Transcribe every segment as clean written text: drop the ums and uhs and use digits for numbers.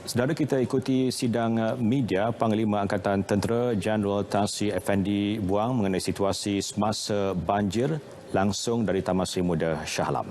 Saudara, kita ikuti sidang media Panglima Angkatan Tentera Jeneral Tan Sri Effendi Buang mengenai situasi semasa banjir langsung dari Taman Sri Muda Shah Alam.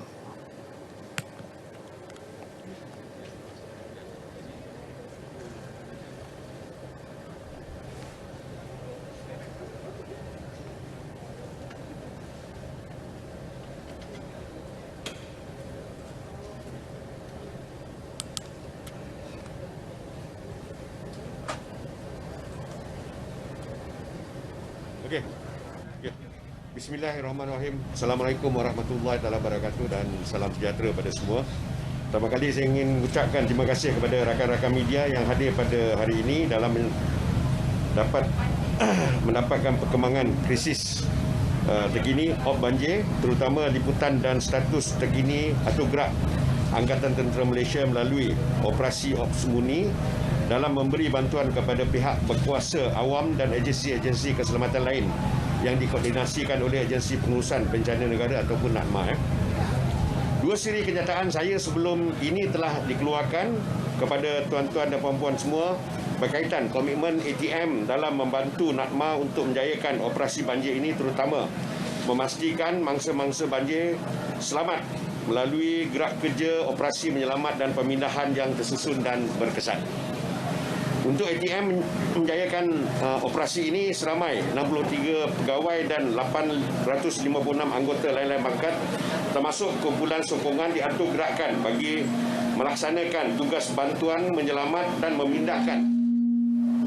Okey. Bismillahirrahmanirrahim. Assalamualaikum warahmatullahi wabarakatuh dan salam sejahtera pada semua. Pertama kali saya ingin ucapkan terima kasih kepada rakan-rakan media yang hadir pada hari ini dalam dapat mendapatkan perkembangan krisis terkini op banjir, terutama liputan dan status terkini atau gerak Angkatan Tentera Malaysia melalui operasi op sembunyi dalam memberi bantuan kepada pihak berkuasa awam dan agensi-agensi keselamatan lain yang dikoordinasikan oleh Agensi Pengurusan Bencana Negara ataupun NADMA. Dua siri kenyataan saya sebelum ini telah dikeluarkan kepada tuan-tuan dan puan-puan semua berkaitan komitmen ATM dalam membantu NADMA untuk menjayakan operasi banjir ini, terutama memastikan mangsa-mangsa banjir selamat melalui gerak kerja operasi menyelamat dan pemindahan yang tersusun dan berkesan. Untuk ATM menjayakan operasi ini seramai 63 pegawai dan 856 anggota lain-lain pangkat, termasuk kumpulan sokongan diatur gerakan bagi melaksanakan tugas bantuan, menyelamat dan memindahkan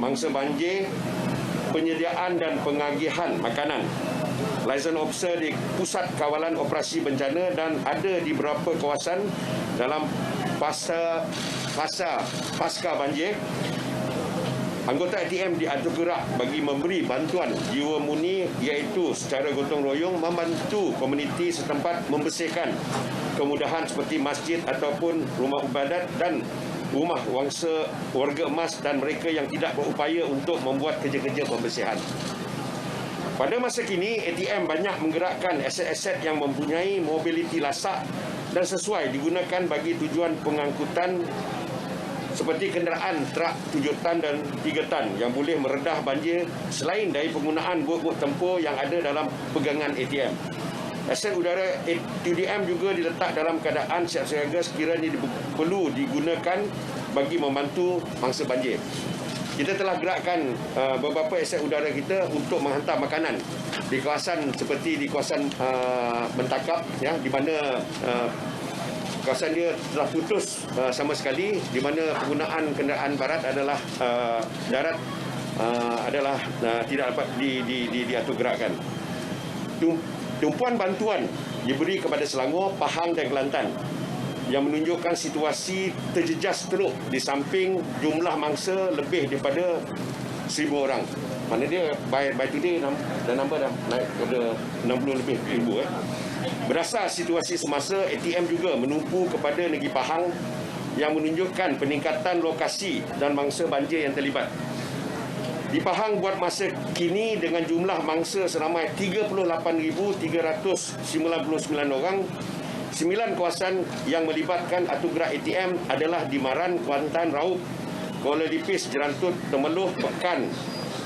mangsa banjir, penyediaan dan pengagihan makanan. Liaison officer di Pusat Kawalan Operasi Bencana dan ada di beberapa kawasan dalam pasca banjir. Anggota ATM diatur gerak bagi memberi bantuan jiwa murni, iaitu secara gotong royong membantu komuniti setempat membersihkan kemudahan seperti masjid ataupun rumah ibadat dan rumah wangsa warga emas dan mereka yang tidak berupaya untuk membuat kerja-kerja pembersihan. Pada masa kini, ATM banyak menggerakkan aset-aset yang mempunyai mobiliti lasak dan sesuai digunakan bagi tujuan pengangkutan seperti kenderaan trak 7 tan dan 3 tan yang boleh meredah banjir selain dari penggunaan bot-bot tempur yang ada dalam pegangan ATM. Aset udara TDM juga diletak dalam keadaan siap siaga sekiranya perlu digunakan bagi membantu mangsa banjir. Kita telah gerakkan beberapa aset udara kita untuk menghantar makanan di kawasan seperti di kawasan Mentakap, ya, di mana kawasan dia telah putus sama sekali, di mana penggunaan kenderaan barat adalah darat adalah tidak dapat diatur gerakkan. Tumpuan bantuan diberi kepada Selangor, Pahang dan Kelantan yang menunjukkan situasi terjejas teruk di samping jumlah mangsa lebih daripada 1,000 orang. Mana dia by today dah nambah dah naik kepada 60 lebih ribu. Berdasar situasi semasa, ATM juga menumpu kepada Negeri Pahang yang menunjukkan peningkatan lokasi dan mangsa banjir yang terlibat. Di Pahang buat masa kini dengan jumlah mangsa seramai 38,399 orang, 9 kawasan yang melibatkan atur gerak ATM adalah di Maran, Kuantan, Raub, Kuala Lipis, Jerantut, Temeloh, Pekan,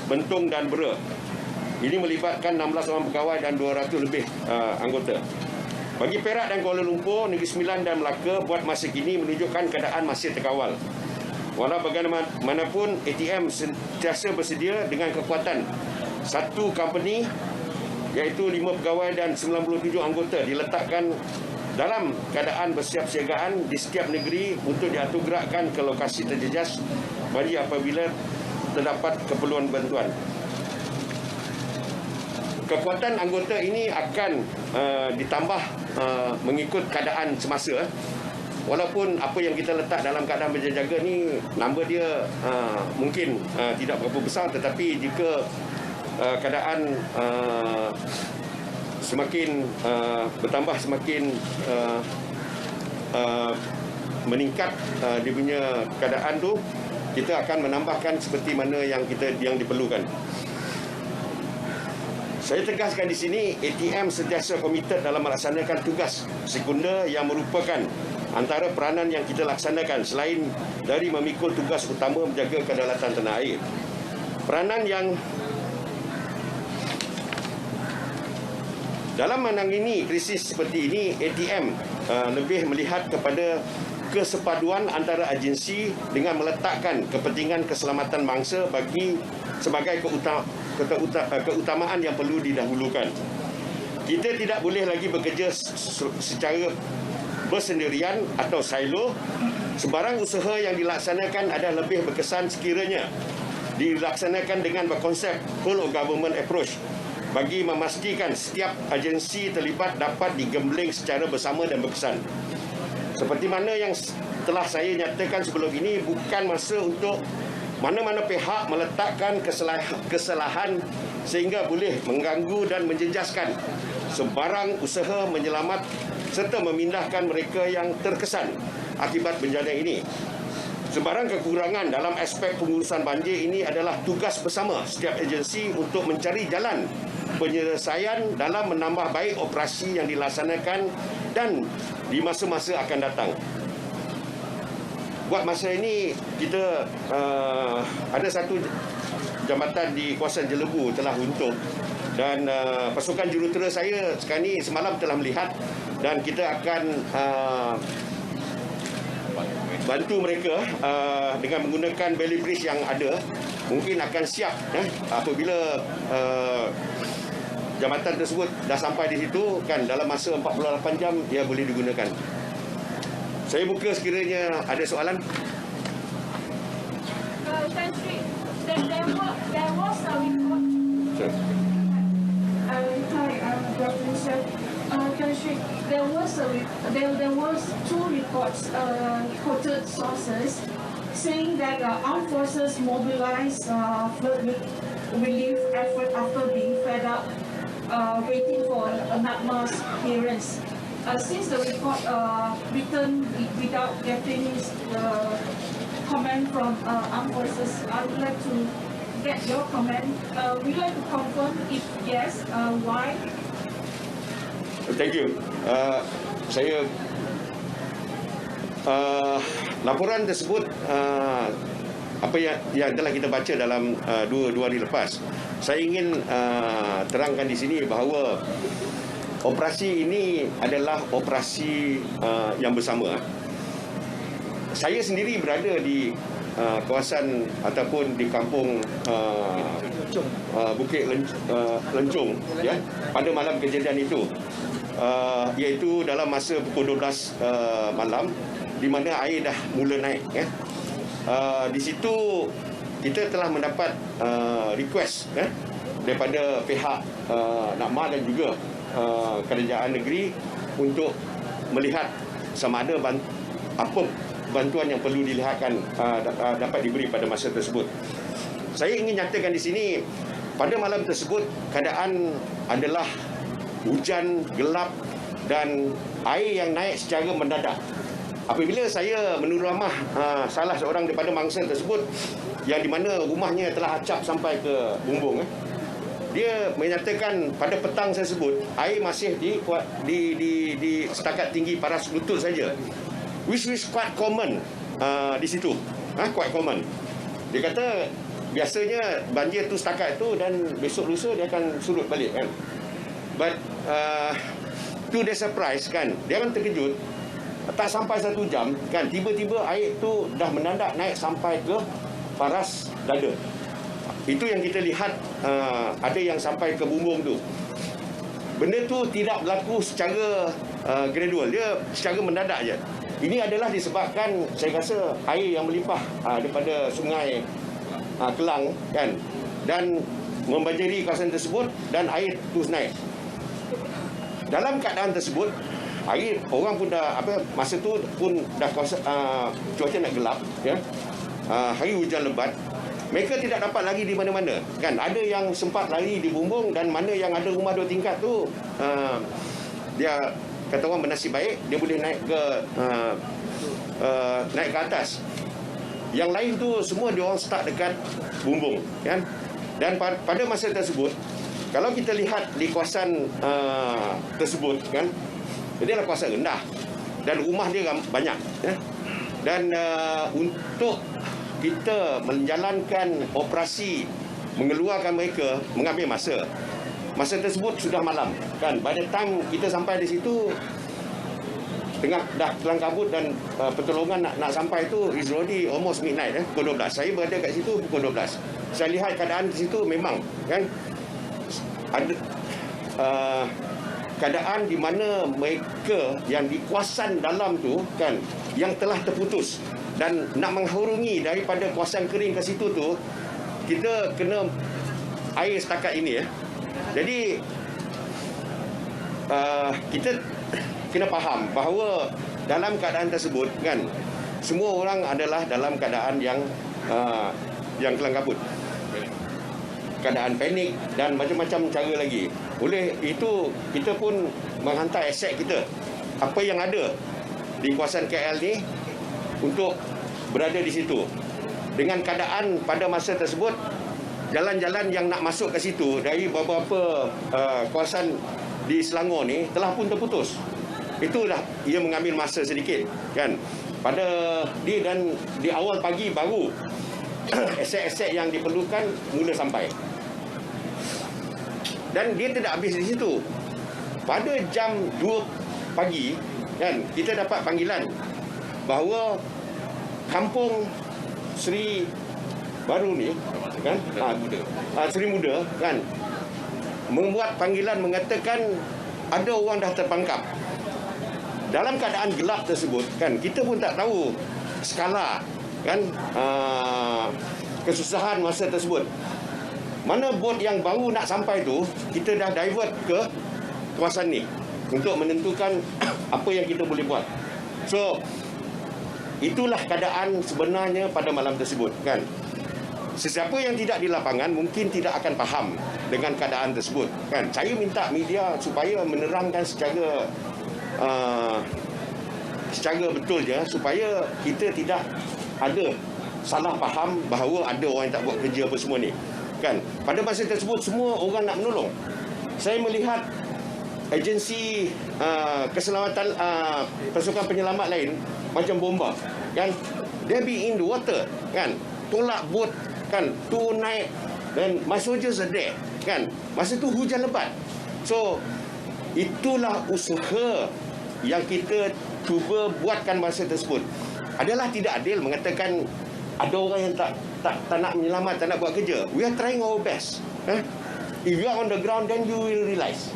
Bentong dan Bera. Ini melibatkan 16 orang pegawai dan 200 lebih anggota. Bagi Perak dan Kuala Lumpur, Negeri Sembilan dan Melaka buat masa kini menunjukkan keadaan masih terkawal. Walau bagaimanapun, ATM sentiasa bersedia dengan kekuatan satu company iaitu 5 pegawai dan 97 anggota diletakkan dalam keadaan bersiap-siagaan di setiap negeri untuk diatur gerakkan ke lokasi terjejas bagi apabila terdapat keperluan bantuan. Kekuatan anggota ini akan ditambah mengikut keadaan semasa. Walaupun apa yang kita letak dalam keadaan berjaga-jaga ni, nombor dia mungkin tidak berapa besar, tetapi jika keadaan semakin bertambah, semakin meningkat dia punya keadaan tu, kita akan menambahkan seperti mana yang diperlukan. Saya tegaskan di sini, ATM sentiasa komited dalam melaksanakan tugas sekunder yang merupakan antara peranan yang kita laksanakan selain dari memikul tugas utama menjaga kedaulatan tanah air. Peranan yang dalam menangani krisis seperti ini, ATM lebih melihat kepada kesepaduan antara agensi dengan meletakkan kepentingan keselamatan bangsa sebagai keutamaan yang perlu didahulukan. Kita tidak boleh lagi bekerja secara bersendirian atau silo. Sebarang usaha yang dilaksanakan adalah lebih berkesan sekiranya dilaksanakan dengan berkonsep whole of government approach bagi memastikan setiap agensi terlibat dapat digembling secara bersama dan berkesan. Seperti mana yang telah saya nyatakan sebelum ini, bukan masa untuk mana-mana pihak meletakkan kesalahan sehingga boleh mengganggu dan menjejaskan sebarang usaha menyelamat serta memindahkan mereka yang terkesan akibat bencana ini. Sebarang kekurangan dalam aspek pengurusan banjir ini adalah tugas bersama setiap agensi untuk mencari jalan penyelesaian dalam menambah baik operasi yang dilaksanakan dan di masa-masa akan datang. Buat masa ini, kita ada satu jambatan di kawasan Jelebu telah runtuh dan pasukan jurutera saya sekarang ni semalam telah melihat dan kita akan bantu mereka dengan menggunakan belly bridge yang ada. Mungkin akan siap apabila jambatan tersebut dah sampai di situ, kan dalam masa 48 jam dia boleh digunakan. Saya buka sekiranya ada soalan. Tan Sri, there was a report. Sure. Hi, Dr. Sir. Tan Sri, there was two reports, quoted sources, saying that armed forces mobilized flood relief effort after being fed up, waiting for NACMA's clearance. Since the report written without getting comment from armed forces, I would like to get your comment. Would you like to confirm if yes, why? Thank you. Saya laporan tersebut apa yang telah kita baca dalam dua hari lepas. Saya ingin terangkan di sini bahawa operasi ini adalah operasi yang bersama. Saya sendiri berada di kawasan ataupun di kampung Bukit Lencung ya, pada malam kejadian itu, iaitu dalam masa pukul 12 malam di mana air dah mula naik ya. Di situ kita telah mendapat request ya, daripada pihak NACMA dan juga kerajaan negeri untuk melihat sama ada apa bantuan yang perlu dilihatkan dapat diberi pada masa tersebut. Saya ingin nyatakan di sini, pada malam tersebut keadaan adalah hujan, gelap dan air yang naik secara mendadak. Apabila saya menurut ramah salah seorang daripada mangsa tersebut yang di mana rumahnya telah acap sampai ke bumbung, dia menyatakan pada petang tersebut air masih di setakat tinggi paras lutut saja, which is quite common di situ, quite common. Dia kata biasanya banjir tu setakat itu dan besok lusa dia akan surut balik kan. But to their surprise kan, dia kan terkejut, tak sampai 1 jam kan tiba-tiba air tu dah mendadak naik sampai ke paras dada. Itu yang kita lihat, ada yang sampai ke bumbung tu. Benda tu tidak berlaku secara gradual, dia secara mendadak je. Ini adalah disebabkan saya rasa air yang melimpah daripada sungai Kelang kan, dan membanjiri kawasan tersebut dan air terus naik. Dalam keadaan tersebut, air orang pun dah masa tu pun dah cuaca nak gelap ya. Hari hujan lebat. Mereka tidak dapat lagi di mana-mana kan. Ada yang sempat lari di bumbung dan mana yang ada rumah 2 tingkat tu dia kata orang bernasib baik, dia boleh naik ke atas. Yang lain tu semua dia orang start dekat bumbung kan. Dan pada masa tersebut Kalau kita lihat di kawasan tersebut kan, dia adalah kawasan rendah dan rumah dia banyak ya. Dan untuk kita menjalankan operasi mengeluarkan mereka mengambil masa. Masa tersebut sudah malam kan. By the time kita sampai di situ dah kelang kabut dan pertolongan nak sampai tu is already almost midnight pukul 12. Saya berada kat situ pukul 12. Saya lihat keadaan di situ memang kan ada keadaan di mana mereka yang di kawasan dalam tu kan yang telah terputus dan nak menghurungi daripada kawasan kering ke situ tu, kita kena air setakat ini ya. Jadi kita kena faham bahawa dalam keadaan tersebut kan semua orang adalah dalam keadaan yang kelang kabut, keadaan panik dan macam-macam cara lagi. Oleh itu kita pun menghantar aset kita apa yang ada di kawasan KL ni untuk berada di situ. Dengan keadaan pada masa tersebut jalan-jalan yang nak masuk ke situ dari beberapa kawasan di Selangor ni telah pun terputus. Itulah ia mengambil masa sedikit kan. Pada dia dan di awal pagi baru aset-aset yang diperlukan mula sampai. Dan dia tidak habis di situ. Pada jam 2 pagi kan kita dapat panggilan bahawa kampung Seri Baru ni kan Seri Muda kan membuat panggilan mengatakan ada orang dah tertangkap. Dalam keadaan gelap tersebut kan kita pun tak tahu skala kan kesusahan masa tersebut. Mana bot yang baru nak sampai tu kita dah divert ke kawasan ni untuk menentukan apa yang kita boleh buat. So itulah keadaan sebenarnya pada malam tersebut kan. Sesiapa yang tidak di lapangan mungkin tidak akan faham dengan keadaan tersebut kan. Saya minta media supaya menerangkan secara betulnya supaya kita tidak ada salah faham bahawa ada orang yang tak buat kerja apa semua ni kan. Pada masa tersebut semua orang nak menolong. Saya melihat agensi keselamatan pasukan penyelamat lain macam bomba kan, they be in the water kan, tolak bot kan, tu naik dan my soldiers are there kan. Masa tu hujan lebat. So itulah usaha yang kita cuba buatkan masa tersebut. Adalah tidak adil mengatakan ada orang yang tak nak menyelamat, tak nak buat kerja. We are trying our best. If you are on the ground, then you will realize.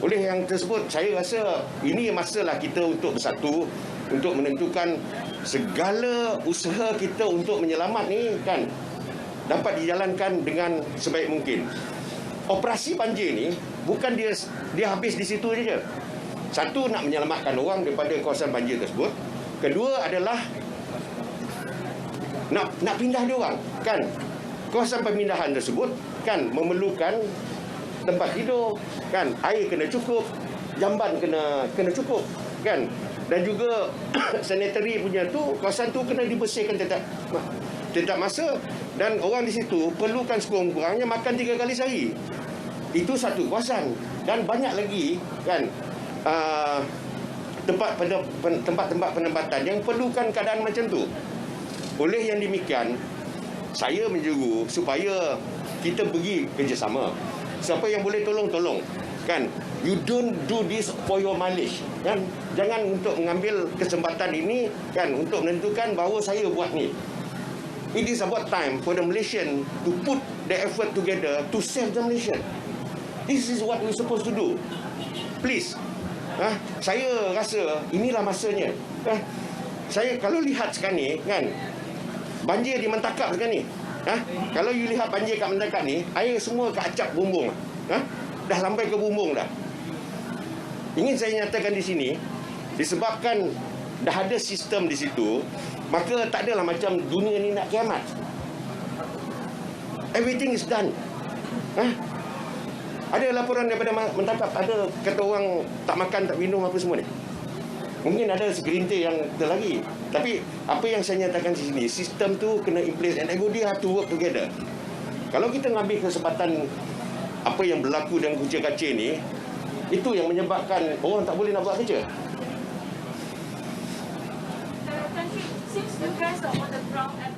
Oleh yang tersebut, saya rasa ini masalah kita untuk bersatu, untuk menentukan segala usaha kita untuk menyelamat ni kan dapat dijalankan dengan sebaik mungkin. Operasi banjir ni bukan dia habis di situ saja. Satu, nak menyelamatkan orang daripada kawasan banjir tersebut. Kedua adalah nak pindah dia orang kan. Kawasan pemindahan tersebut kan memerlukan tempat tidur kan, air kena cukup, jamban kena cukup kan, dan juga sanitary punya tu kawasan tu kena dibersihkan setiap masa, dan orang di situ perlukan sekurang-kurangnya makan 3 kali sehari. Itu satu kawasan, dan banyak lagi kan tempat-tempat penempatan yang perlukan keadaan macam tu. Oleh yang demikian, saya menyeru supaya kita pergi kerjasama. Siapa yang boleh tolong kan. You don't do this for your mileage kan. Jangan untuk mengambil kesempatan ini kan untuk menentukan bahawa saya buat ni. It is about time for the Malaysian to put the effort together to save the Malaysian. This is what we supposed to do. Please. Saya rasa inilah masanya. Saya kalau lihat sekarang ni kan, banjir di Mentakap sekarang ni. Kalau you lihat banjir kat Mentakap ni, air semua ke acap bumbung. Dah sampai ke bumbung dah. Ingin saya nyatakan di sini, disebabkan dah ada sistem di situ, maka tak adalah macam dunia ni nak kiamat. Everything is done. Ada laporan daripada Mentakap, ada kata orang tak makan, tak minum apa semua ni. Mungkin ada segelintir yang terlagi. Tapi apa yang saya nyatakan di sini, sistem tu kena in place and everybody have to work together. Kalau kita mengambil kesempatan apa yang berlaku dengan kucing kacir ni, itu yang menyebabkan orang tak boleh nak buat kerja. Since you guys are on the ground at